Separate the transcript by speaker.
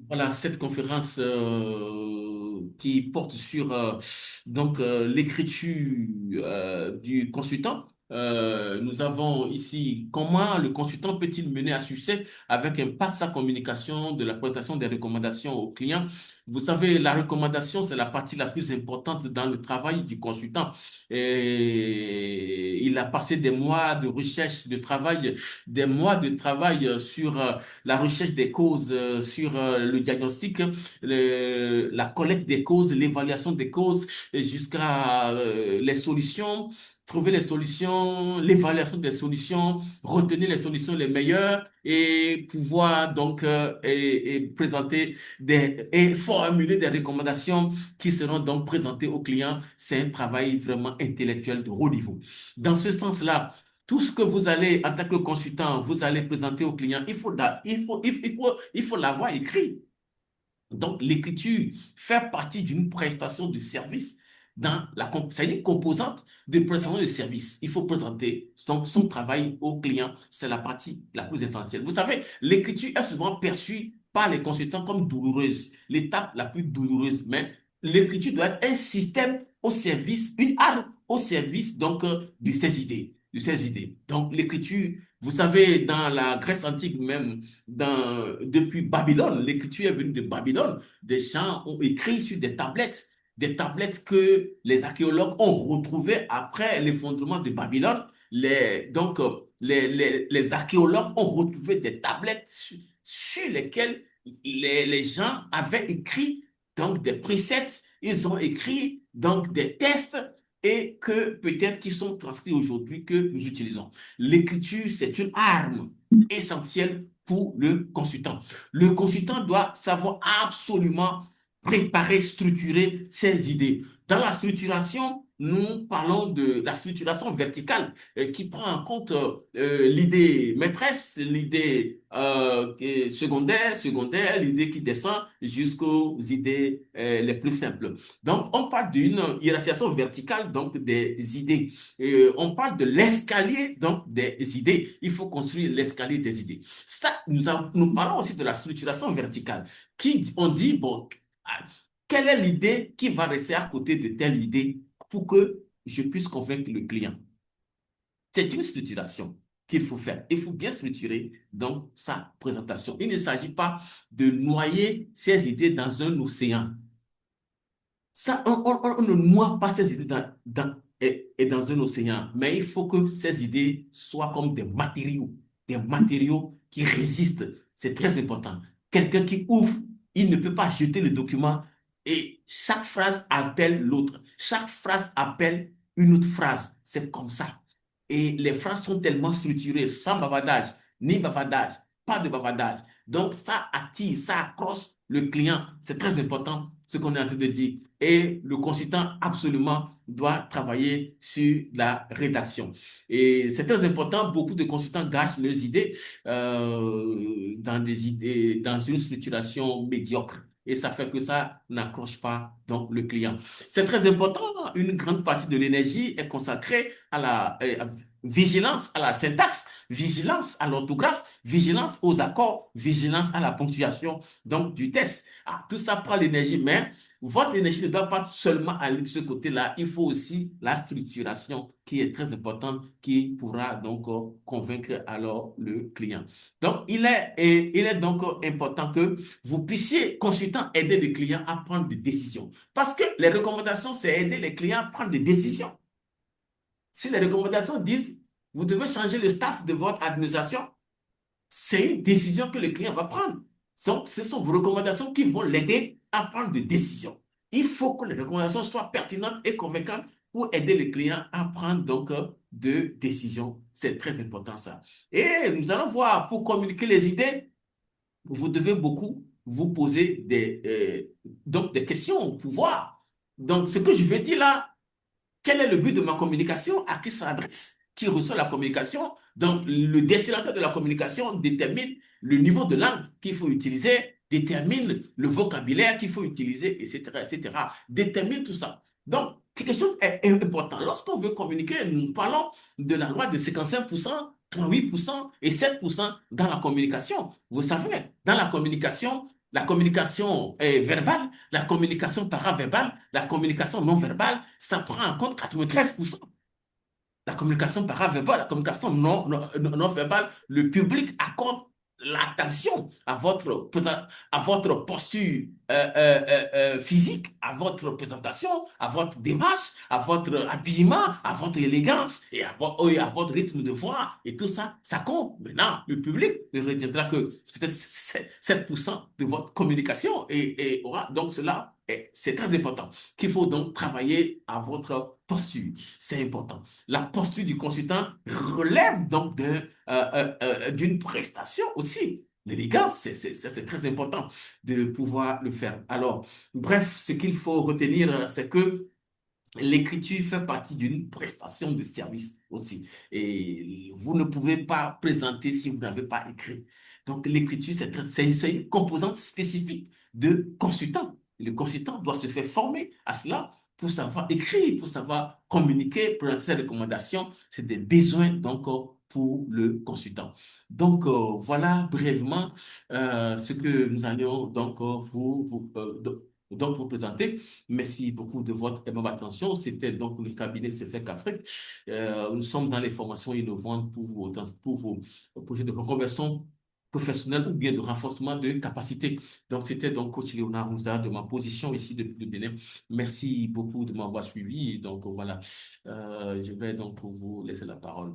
Speaker 1: Voilà, cette conférence qui porte sur l'écriture du consultant. Nous avons ici comment le consultant peut-il mener à succès avec un pas de sa communication, de la présentation des recommandations aux clients. Vous savez, la recommandation, c'est la partie la plus importante dans le travail du consultant. Et il a passé des mois de recherche, de travail, des mois de travail sur la recherche des causes, sur le diagnostic, la collecte des causes, l'évaluation des causes, et jusqu'à les solutions, trouver les solutions, l'évaluation des solutions, retenir les solutions les meilleures et pouvoir donc et présenter et formuler des recommandations qui seront donc présentées aux clients. C'est un travail vraiment intellectuel de haut niveau. Dans ce sens-là, tout ce que vous allez, en tant que consultant, vous allez présenter au client, il faut l'avoir écrit. Donc, l'écriture fait partie d'une prestation de service c'est une composante de prestation de service. Il faut présenter son travail au client. C'est la partie la plus essentielle. Vous savez, l'écriture est souvent perçue par les consultants comme douloureuse, l'étape la plus douloureuse. Mais l'écriture doit être un système au service, une arme au service donc de ses idées, de ses idées. Donc, l'écriture, vous savez, dans la Grèce antique même, depuis Babylone, l'écriture est venue de Babylone. Des gens ont écrit sur des tablettes que les archéologues ont retrouvées après l'effondrement de Babylone. Les archéologues ont retrouvé des tablettes sur lesquelles les gens avaient écrit donc des préceptes, ils ont écrit donc des tests et que peut-être qui sont transcrits aujourd'hui que nous utilisons. L'écriture, c'est une arme essentielle pour le consultant. Le consultant doit savoir absolument préparer, structurer ses idées. Dans la structuration, nous parlons de la structuration verticale qui prend en compte l'idée maîtresse, l'idée secondaire, l'idée qui descend jusqu'aux idées les plus simples. Donc, on parle d'une hiérarchisation verticale donc des idées. On parle de l'escalier donc des idées. Il faut construire l'escalier des idées. Ça, nous parlons aussi de la structuration verticale. On dit, bon, quelle est l'idée qui va rester à côté de telle idée pour que je puisse convaincre le client? C'est une structuration qu'il faut faire. Il faut bien structurer donc sa présentation. Il ne s'agit pas de noyer ses idées dans un océan. Ça, on ne noie pas ces idées et dans un océan, mais il faut que ces idées soient comme des matériaux qui résistent. C'est très important. Quelqu'un qui ouvre, il ne peut pas jeter le document et chaque phrase appelle l'autre. Chaque phrase appelle une autre phrase. C'est comme ça. Et les phrases sont tellement structurées, sans bavardage, ni bavardage, pas de bavardage. Donc, ça attire, ça accroche le client. C'est très important ce qu'on est en train de dire. Et le consultant absolument doit travailler sur la rédaction. Et c'est très important. Beaucoup de consultants gâchent leurs idées dans une structuration médiocre. Et ça fait que ça n'accroche pas donc le client. C'est très important. Une grande partie de l'énergie est consacrée à la vigilance à la syntaxe, vigilance à l'orthographe, vigilance aux accords, vigilance à la ponctuation donc du test. Ah, tout ça prend l'énergie, mais votre énergie ne doit pas seulement aller de ce côté-là. Il faut aussi la structuration qui est très importante, qui pourra donc convaincre alors le client. Donc, il est donc important que vous puissiez, consultant, aider le client à prendre des décisions. Parce que les recommandations, c'est aider les clients à prendre des décisions. Si les recommandations disent, vous devez changer le staff de votre administration, c'est une décision que le client va prendre. Donc, ce sont vos recommandations qui vont l'aider à prendre des décisions. Il faut que les recommandations soient pertinentes et convaincantes pour aider le client à prendre donc de décisions. C'est très important ça. Et nous allons voir, pour communiquer les idées, vous devez beaucoup vous poser donc des questions au pouvoir. Donc, ce que je veux dire là, quel est le but de ma communication? À qui ça s'adresse? Qui reçoit la communication? Donc, le destinataire de la communication détermine le niveau de langue qu'il faut utiliser, détermine le vocabulaire qu'il faut utiliser, etc., etc. Détermine tout ça. Donc, quelque chose est important. Lorsqu'on veut communiquer, nous parlons de la loi de 55%, 38% et 7% dans la communication. Vous savez, dans la communication, la communication verbale, la communication paraverbale, la communication non verbale, ça prend en compte 93%. La communication paraverbale, la communication non verbale, le public accorde l'attention à votre posture physique, à votre présentation, à votre démarche, à votre habillement, à votre élégance et à votre rythme de voix. Et tout ça, ça compte. Maintenant, le public ne retiendra que peut-être 7% de votre communication et aura donc cela. C'est très important qu'il faut donc travailler à votre posture. C'est important. La posture du consultant relève donc d'une prestation aussi. L'élégance, c'est très important de pouvoir le faire. Alors, bref, ce qu'il faut retenir, c'est que l'écriture fait partie d'une prestation de service aussi. Et vous ne pouvez pas présenter si vous n'avez pas écrit. Donc, l'écriture, c'est une composante spécifique de consultant. Le consultant doit se faire former à cela pour savoir écrire, pour savoir communiquer, présenter ses recommandations. C'est des besoins donc pour le consultant. Donc, voilà brièvement ce que nous allions donc donc vous présenter. Merci beaucoup de votre aimable attention. C'était donc le cabinet CFEC Afrique. Nous sommes dans les formations innovantes pour vos projets de reconversion professionnelle ou bien de renforcement de capacité. Donc, c'était donc coach Léonard Moussa de ma position ici depuis le Bénin. Merci beaucoup de m'avoir suivi. Donc, voilà, je vais donc vous laisser la parole.